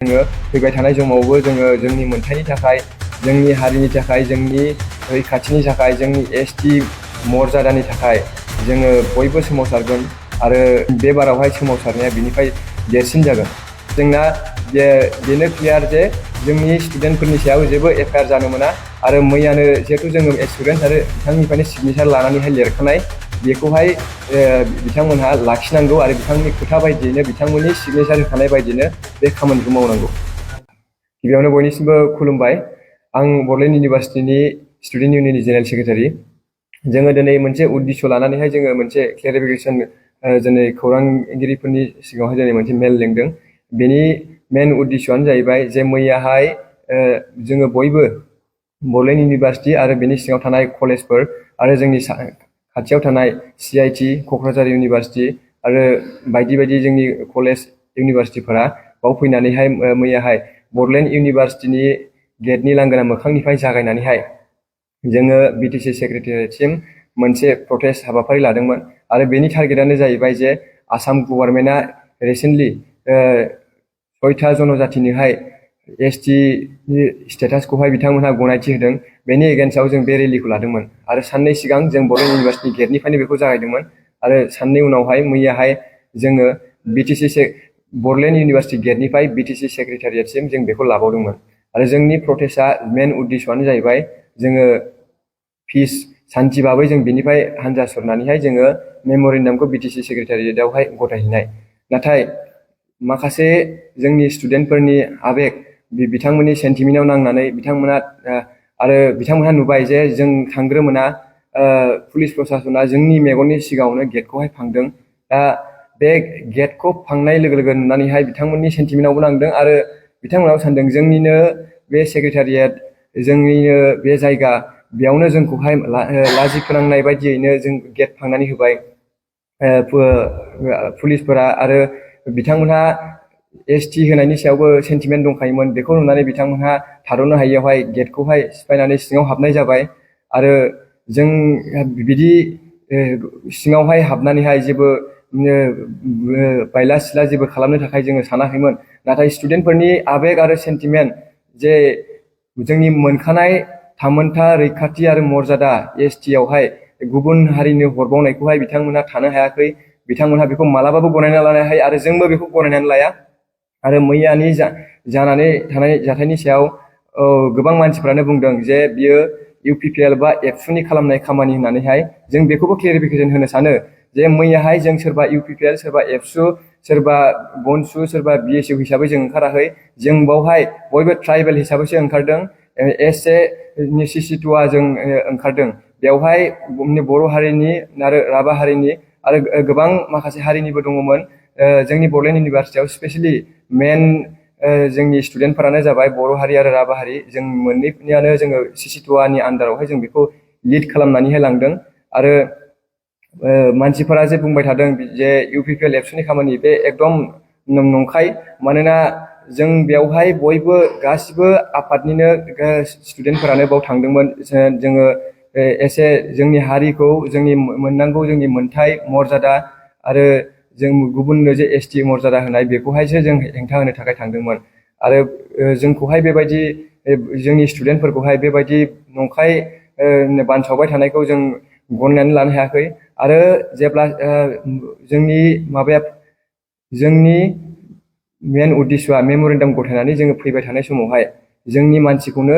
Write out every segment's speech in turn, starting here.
जोङो फैबाय थानाय समावबो जोङो जोंनि मोनथायनि थाखाय, जोंनि हारिनि थाखाय, जोंनि रैखाथिनि थाखाय, जोंनि एसटि मर्यादानि थाखाय जोङो बयबो सोमावसारगोन आरो बे बारावहाय सोमावसारनाया बिनिफ्राय देरसिन जागोन। जोंना बेनो क्लियार जे जोंनि स्टुडेन्टफोरनि सायाव जेबो एफआइआर जानो मोना आरो मैयानो जिहेतु जोङो स्टुडेन्ट आरो बिथांनिफ्रायनो सिगनेचार लानानैहाय लिरखानाय बेखौहाय बिथांमोनहा लाखिनांगौ आरो बिथांनि खोथा बायदियैनो बिथांमोननि सिगनेचार होखानाय बायदियैनो बे खामानिखौ मावनांगौ। गिबियावनो बयनिसिमबो खुलुमबाय। आं बड'लेण्ड इउनिभार्सिटिनि स्टुडेन्ट इउनियननि जेनेरेल सेक्रेटारि। जोङो दिनै मोनसे उद्दिस' लानानैहाय जोङो मोनसे क्लेरिफिकेसन दिनै खौरांगिरिफोरनि सिगाङावहाय दिनै मोनसे मेल लिंदों। बेनि मेन उद्दिस'आनो जाहैबाय जे मैयाहाय जोङो बयबो बड'लेण्ड इउनिभार्सिटि आरो बेनि सिङाव थानाय कलेजफोर आरो जोंनि खाथियाव थानाय CIT क'क्राझार इउनिभार्सिटि आरो बायदि बायदि जोंनि कलेज इउनिभार्सिटिफोरा बाव फैनानैहाय मैयाहाय बड'लेण्ड इउनिभार्सिटिनि गेटनि लांगोना मोखांनिफ्राय जागायनानैहाय जोङो BTC सेक्रेटारियेटसिम मोनसे प्रटेस्ट हाबाफारि लादोंमोन आरो बेनि टारगेटआनो जाहैबाय जे आसाम गभर्नमेन्टआ रिसेन्टलि 6था जनजातिनोहाय एसटि स्टेटासखौहाय बिथांमोनहा गनायथि होदों। बेनि एगेन्स्टआव जों बे रेलिखौ लादोंमोन आरो साननै सिगां जों बड'लेण्ड इउनिभार्सिटि गेटनिफ्रायनो बेखौ जागायदोंमोन आरो साननै उनावहाय मैयाहाय जोङो बड'लेण्ड इउनिभार्सिटि गेटनिफ्राय BTC सेक्रेटारियेटसिम जों बेखौ लाबावदोंमोन आरो जोंनि प्रटेस्टआ मेन उद्दिस'आनो जाहैबाय जोङो पिस सान्थि भाबै जों बिनिफ्राय हान्जा सरनानैहाय जोङो मेम'रेन्डामखौ BTC सेक्रेटारियेटआवहाय गथायहैनाय। नाथाय माखासे जोंनि स्टुडेन्टफोरनि आबेग बिथांमोननि सेन्टिमेन्टआव नांनानै बिथांमोनहा नुबाय जे जों थांग्रोमोना पुलिस प्रसासना जोंनि मेगननि सिगाङावनो गेटखौहाय फांदों। दा बे गेटखौ फांनाय लोगो लोगो नुनानैहाय बिथांमोननि सेन्टिमेन्टआवबो नांदों आरो बिथांमोनाबो सानदों जोंनिनो बे सेक्रेटारियेट, जोंनिनो बे जायगा, बेयावनो जोंखौहाय लाजि फोनांनाय बायदियैनो जों गेट फांनानै होबाय पुलिसफोरा आरो बिथांमोनहा एसटि होनायनि सायावबो सेन्टिमेन्ट दंखायोमोन। बेखौ नुनानै बिथांमोनहा थाद'नो हायियावहाय गेटखौहाय सिफायनानै सिङाव हाबनाय जाबाय आरो जों बिदि सिङावहाय हाबनानैहाय जेबो बायला सिला जेबो खालामनो थाखाय जोङो सानाखैमोन। नाथाय स्टुडेन्टफोरनि आबेग आरो सेन्टिमेन्ट जे जोंनि मोनखानाय थामोनथा रैखाथि आरो मर्यादा एसटिआवहाय गुबुन हारिनो हरबावनायखौहाय बिथांमोनहा थानो हायाखै। बिथांमोनहा बेखौ मालाबाबो गनायना लानो हाया आरो जोंबो बेखौ गनायनानै लाया आरो मैयानि जानानै थानाय जाथायनि सायाव गोबां मानसिफ्रानो बुंदों जे बियो UPPL बा एबसुनि खालामनाय खामानि होननानैहाय। जों बेखौबो क्लेरिफिकेसन होनो सानो जे मैयाहाय जों सोरबा UPPL, सोरबा एबसु, सोरबा बनसु, सोरबा BSU हिसाबै जों ओंखाराखै। जों बावहाय बयबो ट्राइबेल हिसाबैसो ओंखारदों। एसे सिसिटुवा जों ओंखारदों। बेवहाय बर' हारिनि आरो राभा हारिनि आरो गोबां माखासे हारिनिबो दङमोन। जोंनि बड'लेण्ड इउनिभार्सिटियाव स्पेसियेलि मेन जोंनि स्टुडेन्टफोरानो जाबाय बर' हारि आरो राभा हारि। जों मोननैनियानो जोङो सिसिटुवानि आन्दारावहाय जों बेखौ लिड खालामनानैहाय लांदों आरो मानसिफोरा जे बुंबाय थादों जे UPPL एबसुनि खामानि, बे एकदम नंखाय। मानोना जों बेवहाय बयबो गासिबो आफादनिनो स्टुडेन्टफोरानो बाव थांदोंमोन। जोङो एसे जोंनि हारिखौ, जोंनि मोननांगौ जोंनि मोनथाय मर्यादा आरो जों गुबुननो जे एसटि मर्यादा होनाय बेखौहायसो जों हेंथा होनो थाखाय थांदोंमोन आरो जोंखौहाय बेबायदि जोंनि स्टुडेन्टफोरखौहाय बेबायदि नंखाय बानसावबाय थानायखौ जों गनायनानै लानो हायाखै आरो जेब्ला जोंनि मेन उद्दिस'आ मेम'रेन्डाम गथायनानै जोङो फैबाय थानाय समावहाय जोंनि मानसिखौनो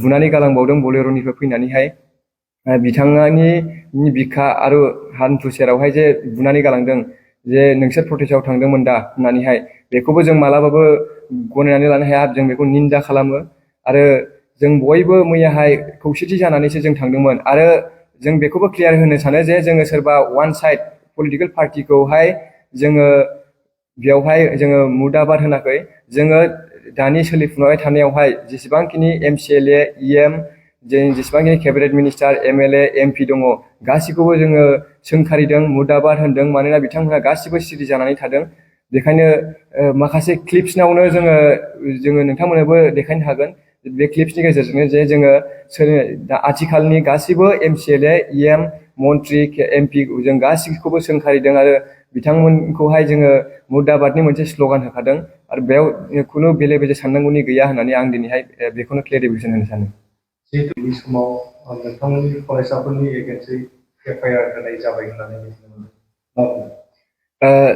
बुनानै गालांबावदों बलेर'निफ्राय फैनानैहाय। बिथांनि बिखा आरो हान्थु सेरावहाय जे बुनानै गालांदों जे नोंसोर प्रटेस्टआव थांदोंमोन दा होननानैहाय, बेखौबो जों मालाबाबो गनायनानै लानो हाया। जों बेखौ निन्दा खालामो आरो जों बयबो मैयाहाय खौसेथि जानानैसो जों थांदोंमोन आरो जों बेखौबो क्लियार होनो सानो जे जोङो सोरबा वान साइड पलिटिकेल पार्टिखौहाय जोङो बेवहाय जोङो मुदाबाद होनाखै। जोङो दानि सोलिफुबाय थानायावहाय जेसेबांखिनि MCLA, EM, जेसेबांखिनि केबिनेट मिनिस्टार, MLA, MP दङ गासिखौबो जोङो सोंखारिदों, मुदाबाद होनदों। मानोना बिथांमोनहा गासिबो सिरि जानानै थादों। बेखायनो माखासे क्लिप्सनावनो जोङो नोंथांमोननोबो देखायनो हागोन। बे क्लिप्सनि गेजेरजोंनो जे जोङो आथिखालनि गासिबो MCLA, EM, मन्त्रि, MP जों गासिखौबो सोंखारिदों आरो बिथांमोनखौहाय जोङो मुर्दाबादनि मोनसे स्ल'गान होखादों आरो बेयाव खुनु बेले बेजे साननांगौनि गैया होननानै आं दिनैहाय बेखौनो क्लेरिफिकेसन होनो सानो। जिहेतु बे समाव नोंथांमोननि फरायसाफोरनि एगेन्स्टै एफआइआर होनाय जाबाय होननानै मिथिनो मोनदों।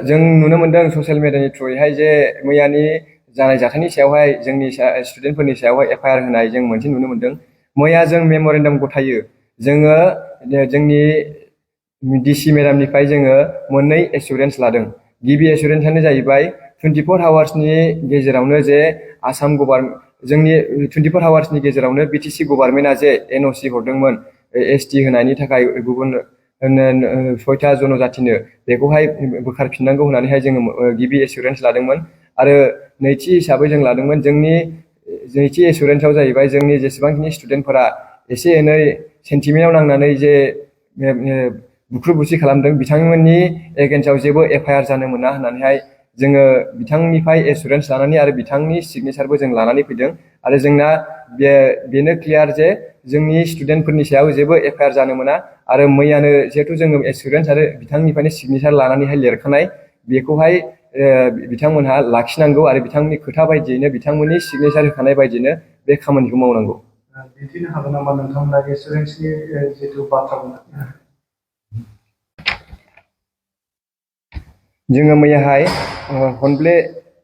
जों नुनो मोनदों ससियेल मिडियानि थ्रुयैहाय जे मैयानि जानाय जाथायनि सायावहाय जोंनि स्टुडेन्टफोरनि सायावहाय एफआइआर होनाय जों मोनसे नुनो मोनदों। मैया जों मेम'रेन्डाम गथायो जोङो जोंनि डिसि मेडामनिफ्राय जोङो मोननै एसुरेन्स लादों। गिबि एसुरेन्सआनो जाहैबाय 24 आवार्सनि गेजेरावनो जे आसाम गभर्नमेन्ट जोंनि 24 आवार्सनि गेजेरावनो बिटिसि गभर्नमेन्टआ जे एनअसि हरदोंमोन एसटि होनायनि थाखाय गुबुन 6था जनजातिनो बेखौहाय बोखारफिननांगौ होननानैहाय जोङो गिबि एसुरेन्स लादोंमोन। आरो नैथि हिसाबै जों लादोंमोन जोंनि नैथि एसुरेन्सआव जाहैबाय जोंनि जेसेबांखिनि स्टुडेन्टफोरा एसे एनै सेन्टिमेन्टआव नांनानै जे बुख्रुब बुसि खालामदों बिथांमोननि एगेन्स्टआव जेबो एफआइआर जानो मोना होननानैहाय जोङो बिथांनिफ्राय एसुरेन्स लानानै आरो बिथांनि सिगनेसारबो जों लानानै फैदों। आरो जोंना बेनो क्लियार जे जोंनि स्टुडेन्टफोरनि सायाव जेबो एफआइआर जानो मोना। आरो मैयानो जिहेथु जोङो एसुरेन्स आरो बिथांनिफ्रायनो सिगनेसार लानानैहाय लिरखानाय बेखौहाय बिथांमोनहा लाखिनांगौ आरो बिथांनि खोथा बायदियैनो बिथांमोननि सिगनेसार होखानाय बायदियैनो बे खामानिखौ मावनांगौ। दिन्थिनो हागोन नामा नोंथांमोना एसुरेन्सनि जिहेतु बाथ्रा बुंदों? जोङो मैयाहाय हनब्ले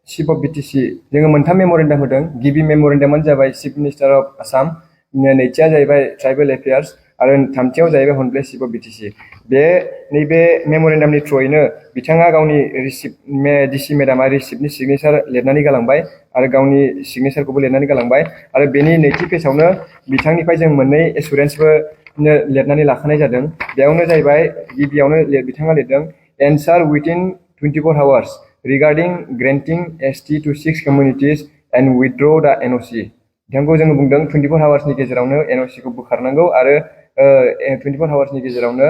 चिफ अफ बिटिसि जोङो मोनथाम मेम'रेन्डाम होदों। गिबि मेम'रेन्डामानो जाबाय चिफ मिनिस्टार अफ आसाम, नैथिया जाहैबाय ट्राइबेल एफेयार्स आरो थामथियाव जाहैबाय हनब्ले चिफ अफ बिटिसि। नैबे मेम'रेन्डामनि थ्रुयैनो बिथाङा गावनि डिसि मेडामा रिसिप्टनि सिगनेसार लिरनानै गालांबाय आरो गावनि सिगनेसारखौबो लिरनानै गालांबाय। आरो बेनि नैथि पेजआवनो बिथांनिफ्राय जों मोननै एसुरेन्सबो लिरनानै लाखानाय जादों। बेयावनो जाहैबाय गिबियावनो बिथाङा लिरदों एन्सार within 24 hours regarding granting ST to 6 communities and withdraw the NOC। बिथांखौ जोङो बुंदों 24 आवार्सनि गेजेरावनो एनअसिखौ बोखारनांगौ आरो 24 आवार्सनि गेजेरावनो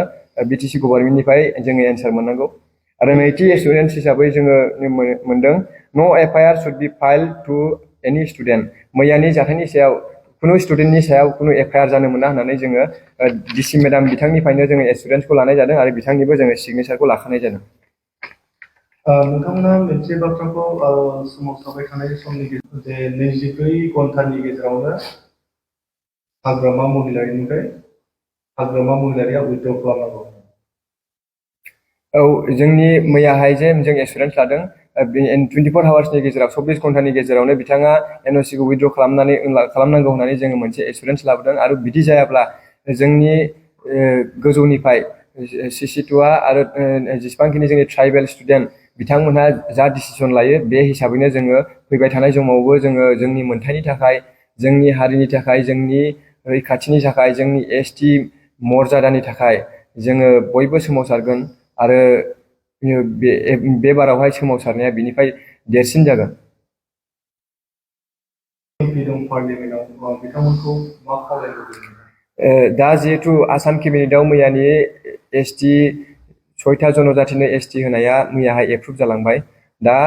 बिटिसि गभर्नमेन्टनिफ्राय जोङो एन्सार मोननांगौ। आरो नैथि एसुरेन्स हिसाबै जोङो मोनदों नो FIR should be filed to any student. मैयानि जाथायनि सायाव खुनु स्टुडेन्टनि सायाव खुनु एफआइआर जानो मोना होननानै जोङो डिसि मेडाम बिथांनिफ्रायनो जोङो एसुरेन्सखौ लानाय जादों आरो बिथांनिबो जोङो सिगनेसारखौ लाखानाय जादों। नोंथांमोना मोनसे बाथ्राखौ सोमावसारबाय थानाय समनि गेजेराव जे 24 घन्टानि गेजेरावनो हाग्रामा महिलारिया उइथड्र खालामनांगौ। औ जोंनि मैयाहाय जे जों एसुरेन्स लादों 24 आवार्सनि गेजेराव 24 घन्टानि गेजेरावनो बिथाङा एनअसिखौ उइथड्र खालामनांगौ होननानै जोङो मोनसे एसुरेन्स लाबोदों। आरो बिदि जायाब्ला जोंनि गोजौनिफ्राय सिसिटुआ आरो जेसेबांखिनि जोंनि ट्राइबेल स्टुडेन्ट बिथांमोनहा जा डिसिसन लायो बे हिसाबैनो जोङो फैबाय थानाय समावबो जोङो जोंनि मोन्थायनि थाखाय, जोंनि हारिनि थाखाय, जोंनि रैखाथिनि थाखाय, जोंनि एसटि मर्यादानि थाखाय जोङो बयबो सोमावसारगोन आरो बे बारावहाय सोमावसारनाया बिनिफ्राय देरसिन जागोन। दा जिहेतु आसाम केबिनेटआव मैयानि एसटि 6था जनजातिनो एसटि होनाया मैयाहाय एप्रुभ जालांबाय। दा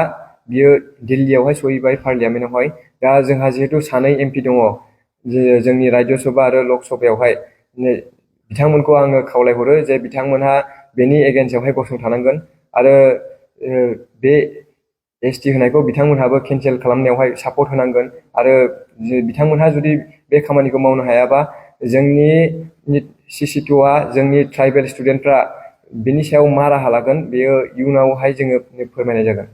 बियो दिल्लीयावहाय सहैबाय पार्लियामेन्टआवहाय। दा जोंहा जिहेतु सानै एमपि दङ जोंनि राज्य सभा आरो लक सभायावहाय, बिथांमोनखौ आङो खावलायहरो जे बिथांमोनहा बेनि एगेन्स्टआवहाय गसंथानांगोन आरो बे एसटि होनायखौ बिथांमोनहाबो केन्सेल खालामनायावहाय सापर्ट होनांगोन। आरो बिथांमोनहा जुदि बे खामानिखौ मावनो हायाबा जोंनि सिसिटुआ जोंनि ट्राइबेल स्टुडेन्टफ्रा बिनि सायाव मा राहा लागोन बेयो इयुनावहाय जोङो फोरमायनाय जागोन।